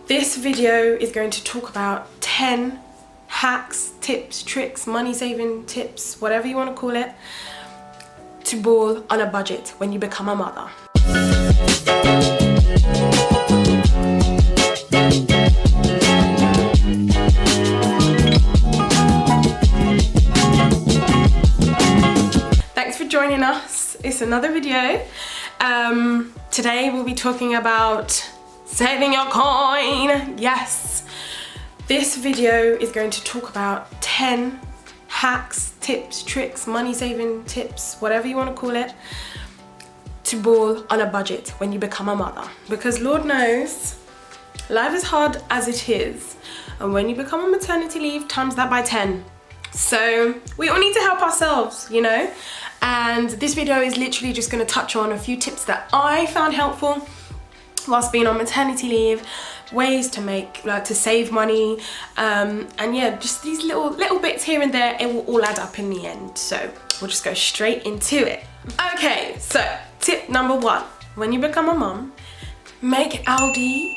This video is going to talk about 10 hacks, tips, tricks, money saving tips, whatever you want to call it, to ball on a budget when you become a mother. Thanks for joining us. It's another video. Today we'll be talking about saving your coin. Yes, this video is going to talk about 10 hacks, tips, tricks, money saving tips, whatever you want to call it, to ball on a budget when you become a mother. Because Lord knows, life is hard as it is, and when you become on maternity leave, times that by 10. So we all need to help ourselves, you know? And this video is literally just going to touch on a few tips that I found helpful whilst being on maternity leave, ways to make, to save money, and yeah, just these little bits here and there. It will all add up in the end. So we'll just go straight into it. Okay, so tip number 1: when you become a mum, make Aldi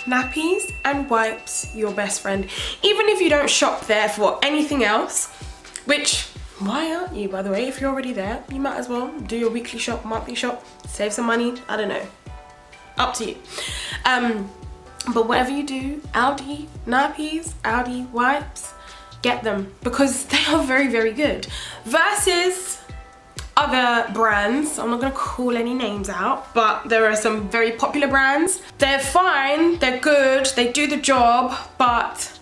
Nappies and Wipes your best friend. Even if you don't shop there for anything else, which, why aren't you, by the way? If you're already there, you might as well do your weekly shop, monthly shop, save some money. I don't know, up to you. But whatever you do, Aldi Nappies, Aldi Wipes, get them, because they are very, very good. Versus other brands, I'm not gonna call any names out, but there are some very popular brands. They're fine, they're good, they do the job, but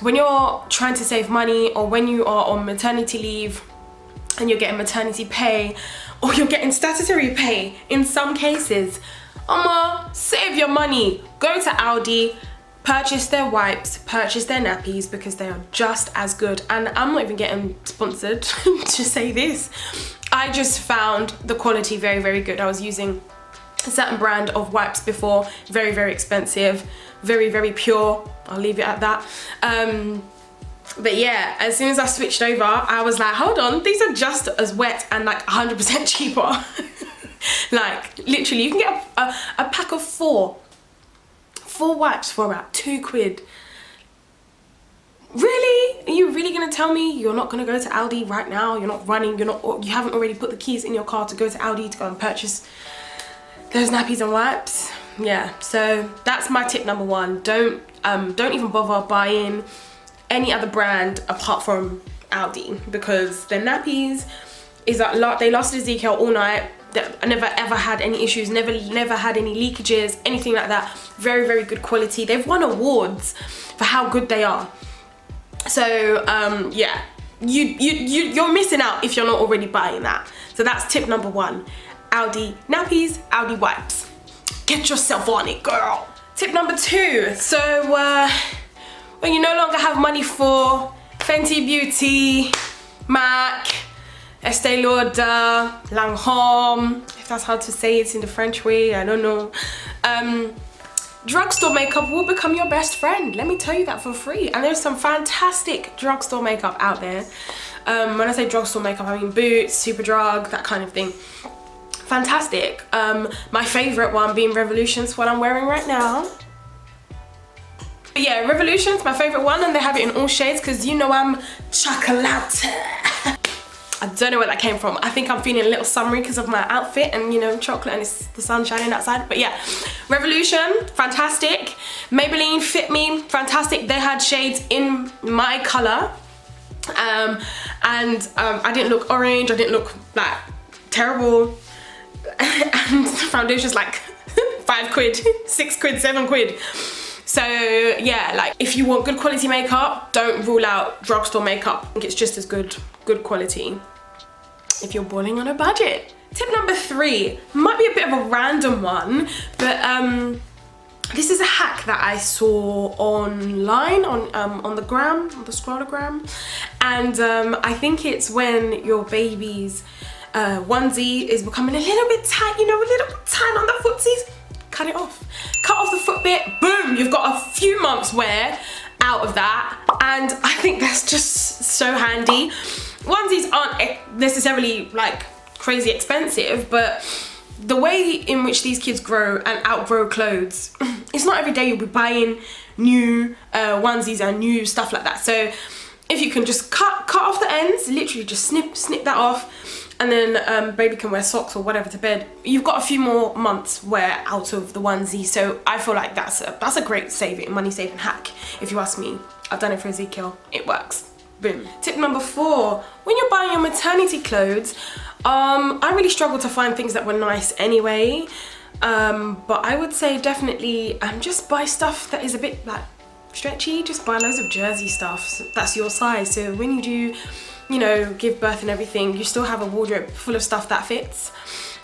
when you're trying to save money, or when you are on maternity leave and you're getting maternity pay, or you're getting statutory pay in some cases, save your money. Go to Aldi, purchase their wipes, purchase their nappies, because they are just as good. And I'm not even getting sponsored to say this. I just found the quality very, very good. I was using a certain brand of wipes before, very, very expensive, very, very pure. I'll leave it at that. But yeah, as soon as I switched over, I was like, hold on, these are just as wet and like 100% cheaper. Like literally, you can get a pack of four wipes for about £2. Really? Are you really gonna tell me you're not gonna go to Aldi right now? You're not running, you haven't already put the keys in your car to go to Aldi to go and purchase those nappies and wipes? Yeah, so that's my tip number 1. Don't even bother buying any other brand apart from Aldi, because their nappies is that they lasted Ezekiel all night. I never ever had any issues, never had any leakages, anything like that. Very, very good quality. They've won awards for how good they are. So yeah, you're missing out if you're not already buying that. So that's tip number 1: Aldi Nappies, Aldi Wipes. Get yourself on it, girl. Tip number 2: so when you no longer have money for Fenty Beauty, MAC, Estee Lauder, Langhome, if that's how to say it in the French way, I don't know. Drugstore makeup will become your best friend. Let me tell you that for free. And there's some fantastic drugstore makeup out there. When I say drugstore makeup, I mean Boots, Superdrug, that kind of thing. Fantastic. My favorite one being Revolution's, what I'm wearing right now. But yeah, Revolution's my favorite one, and they have it in all shades, because you know I'm chocolate. I don't know where that came from. I think I'm feeling a little summery because of my outfit, and you know, chocolate, and it's the sun shining outside. But yeah, Revolution, fantastic. Maybelline Fit Me, fantastic. They had shades in my color, and I didn't look orange, I didn't look like terrible, and the foundation's like £5, £6, £7. So yeah, like if you want good quality makeup, don't rule out drugstore makeup. I think it's just as good quality if you're balling on a budget. Tip number 3 might be a bit of a random one, but this is a hack that I saw online on the gram, on the scrollagram, and I think it's when your baby's onesie is becoming a little bit tight, you know, a little bit tight on the footsies. Cut it off. Cut off the foot bit, boom, you've got a few months wear out of that, and I think that's just so handy. Onesies aren't necessarily like crazy expensive, but the way in which these kids grow and outgrow clothes, it's not every day you'll be buying new onesies and new stuff like that. So if you can just cut off the ends, literally just snip that off, and then baby can wear socks or whatever to bed, you've got a few more months wear out of the onesie. So I feel like that's a great money saving hack, if you ask me. I've done it for Ezekiel, it works. Boom. Tip number 4, when you're buying your maternity clothes, I really struggled to find things that were nice anyway, but I would say definitely just buy stuff that is a bit like stretchy. Just buy loads of jersey stuff that's your size, so when you do, you know, give birth and everything, you still have a wardrobe full of stuff that fits,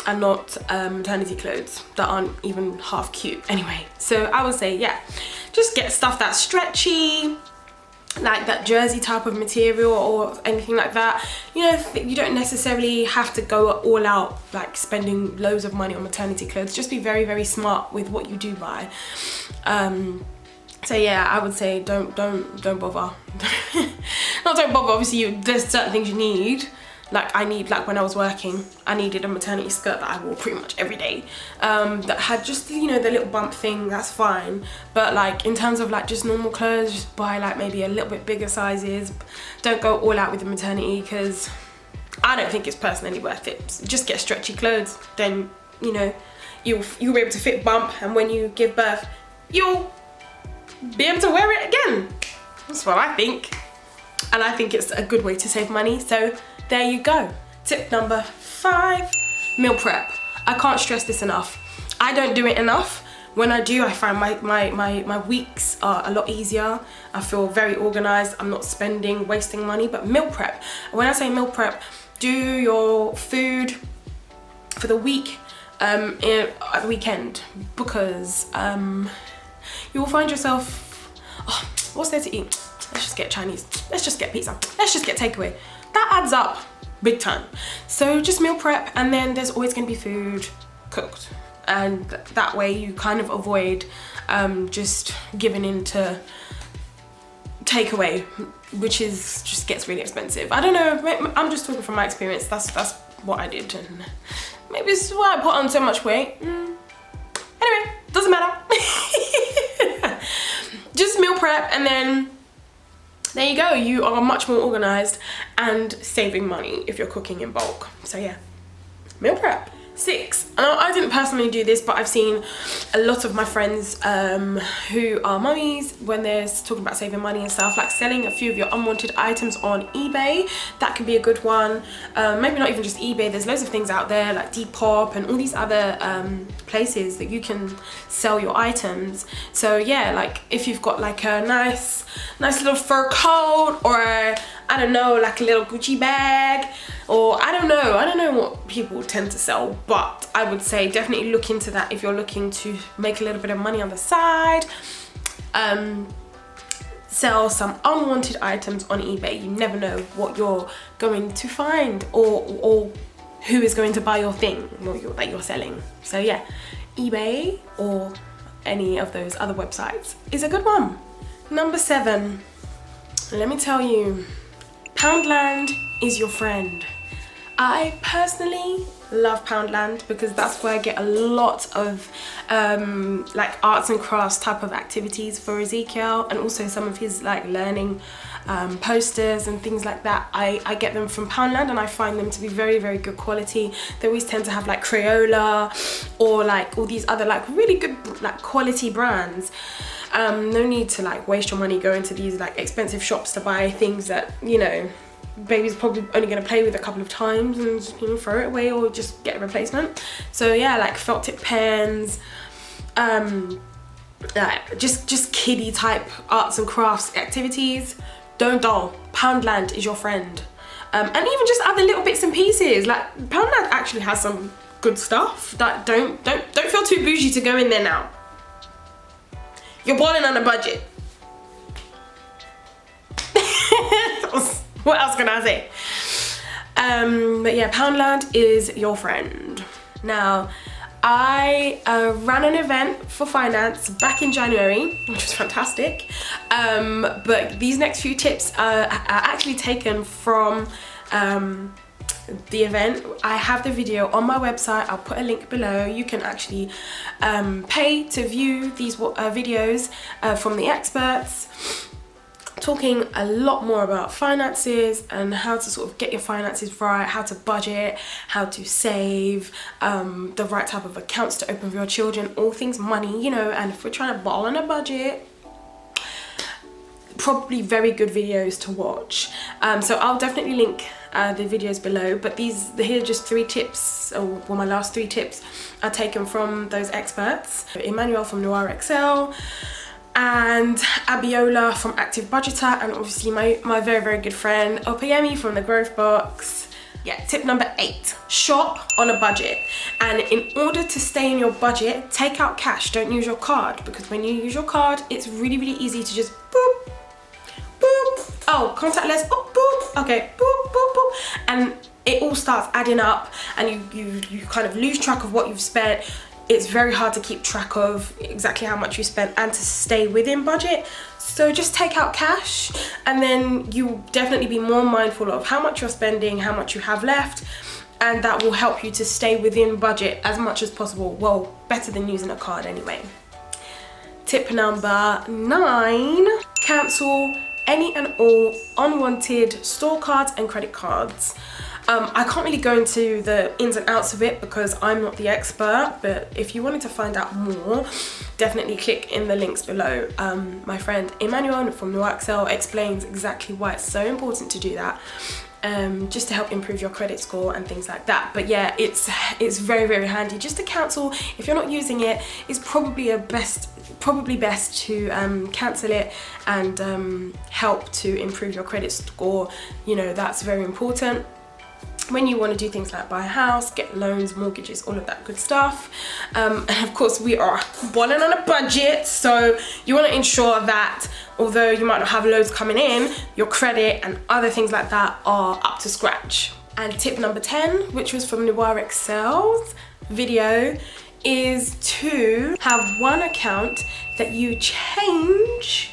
and not maternity clothes that aren't even half cute anyway. So I would say, yeah, just get stuff that's stretchy, like that jersey type of material or anything like that. You know, you don't necessarily have to go all out like spending loads of money on maternity clothes. Just be very, very smart with what you do buy. So yeah, I would say don't bother. Not don't bother, obviously there's certain things you need. Like when I was working, I needed a maternity skirt that I wore pretty much every day, that had just, you know, the little bump thing, that's fine. But like in terms of like just normal clothes, just buy like maybe a little bit bigger sizes. Don't go all out with the maternity, because I don't think it's personally worth it. Just get stretchy clothes, then, you know, you'll be able to fit bump, and when you give birth, you'll be able to wear it again. That's what I think. And I think it's a good way to save money. So there you go. Tip number 5, meal prep. I can't stress this enough. I don't do it enough. When I do, I find my weeks are a lot easier. I feel very organized. I'm not wasting money. But meal prep, when I say meal prep, do your food for the week at the weekend, because you will find yourself, oh, what's there to eat? Let's just get Chinese, let's just get pizza, let's just get takeaway. That adds up big time. So just meal prep, and then there's always going to be food cooked, and that way you kind of avoid just giving into takeaway, which just gets really expensive. I don't know, I'm just talking from my experience. That's what I did, and maybe it's why I put on so much weight. Anyway, doesn't matter. Just meal prep, and then there you go. You are much more organized and saving money if you're cooking in bulk. So yeah, meal prep. 6, I didn't personally do this, but I've seen a lot of my friends who are mummies, when they're talking about saving money and stuff, like selling a few of your unwanted items on eBay. That could be a good one. Maybe not even just eBay, there's loads of things out there like Depop and all these other places that you can sell your items. So yeah, like if you've got like a nice little fur coat, or I don't know, like a little Gucci bag, or I don't know what people tend to sell, but I would say definitely look into that if you're looking to make a little bit of money on the side. Sell some unwanted items on eBay. You never know what you're going to find, or who is going to buy your thing that you're selling. So yeah, eBay or any of those other websites is a good one. Number 7, let me tell you, Poundland is your friend. I personally love Poundland because that's where I get a lot of like arts and crafts type of activities for Ezekiel, and also some of his like learning posters and things like that. I get them from Poundland, and I find them to be very, very good quality. They always tend to have like Crayola or like all these other like really good like quality brands. No need to like waste your money going to these like expensive shops to buy things that, you know, baby's probably only going to play with a couple of times and, you know, throw it away or just get a replacement. So yeah, like felt tip pens, just kiddie type arts and crafts activities. Don't dull. Poundland is your friend. And even just other little bits and pieces, like Poundland actually has some good stuff. That don't feel too bougie to go in there now. You're balling on a budget. What else can I say? But yeah, Poundland is your friend. Now, I ran an event for finance back in January, which was fantastic. But these next few tips are actually taken from the event. I have the video on my website. I'll put a link below. You can actually pay to view these videos from the experts, talking a lot more about finances and how to sort of get your finances right, how to budget, how to save, the right type of accounts to open for your children, all things money, you know. And if we're trying to ball on a budget, probably very good videos to watch. So I'll definitely link the videos below, but here are just 3 tips, or well, my last 3 tips are taken from those experts. Emmanuel from Noir Excel, and Abiola from Active Budgeter, and obviously my very, very good friend Opeyemi from the Growth Box. Yeah, tip number 8, shop on a budget. And in order to stay in your budget, take out cash, don't use your card, because when you use your card, it's really, really easy to just boop, boop, oh, contactless, oh, boop, okay, boop, boop, boop, and it all starts adding up, and you kind of lose track of what you've spent. It's very hard to keep track of exactly how much you spent and to stay within budget. So just take out cash, and then you'll definitely be more mindful of how much you're spending, how much you have left, and that will help you to stay within budget as much as possible. Well, better than using a card anyway. Tip number 9, cancel any and all unwanted store cards and credit cards. I can't really go into the ins and outs of it because I'm not the expert, but if you wanted to find out more, definitely click in the links below. My friend Emmanuel from Noir Excel explains exactly why it's so important to do that, just to help improve your credit score and things like that. But yeah, it's very, very handy just to cancel. If you're not using it, it's probably best to cancel it and help to improve your credit score. You know, that's very important when you want to do things like buy a house, get loans, mortgages, all of that good stuff. And of course, we are balling on a budget, so you want to ensure that although you might not have loads coming in, your credit and other things like that are up to scratch. And tip number 10, which was from Noir Excel's video, is to have one account that you change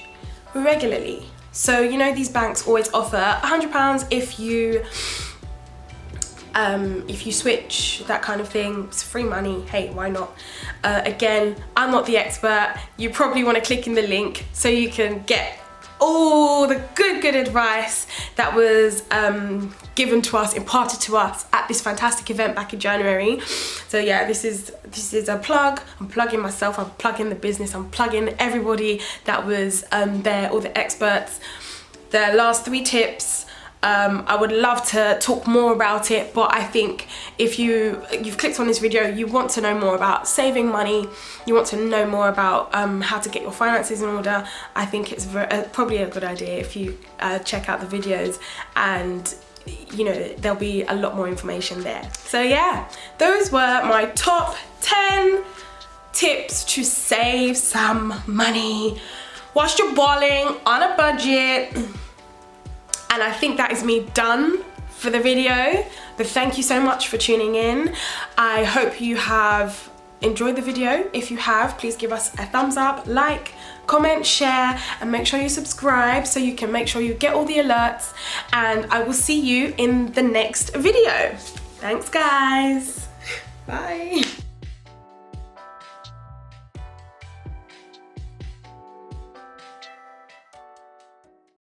regularly. So you know, these banks always offer £100 if you switch, that kind of thing. It's free money, hey, why not? Again, I'm not the expert. You probably want to click in the link so you can get all the good advice that was given to us, imparted to us at this fantastic event back in January. So yeah, this is a plug. I'm plugging myself, I'm plugging the business, I'm plugging everybody that was there, all the experts. The last 3 tips, I would love to talk more about it, but I think if you've clicked on this video, you want to know more about saving money, you want to know more about how to get your finances in order, I think it's probably a good idea if you check out the videos, and you know, there'll be a lot more information there. So yeah, those were my top 10 tips to save some money whilst you're balling on a budget. And I think that is me done for the video, but thank you so much for tuning in. I hope you have enjoyed the video. If you have, please give us a thumbs up, like, comment, share, and make sure you subscribe so you can make sure you get all the alerts, and I will see you in the next video. Thanks guys, bye.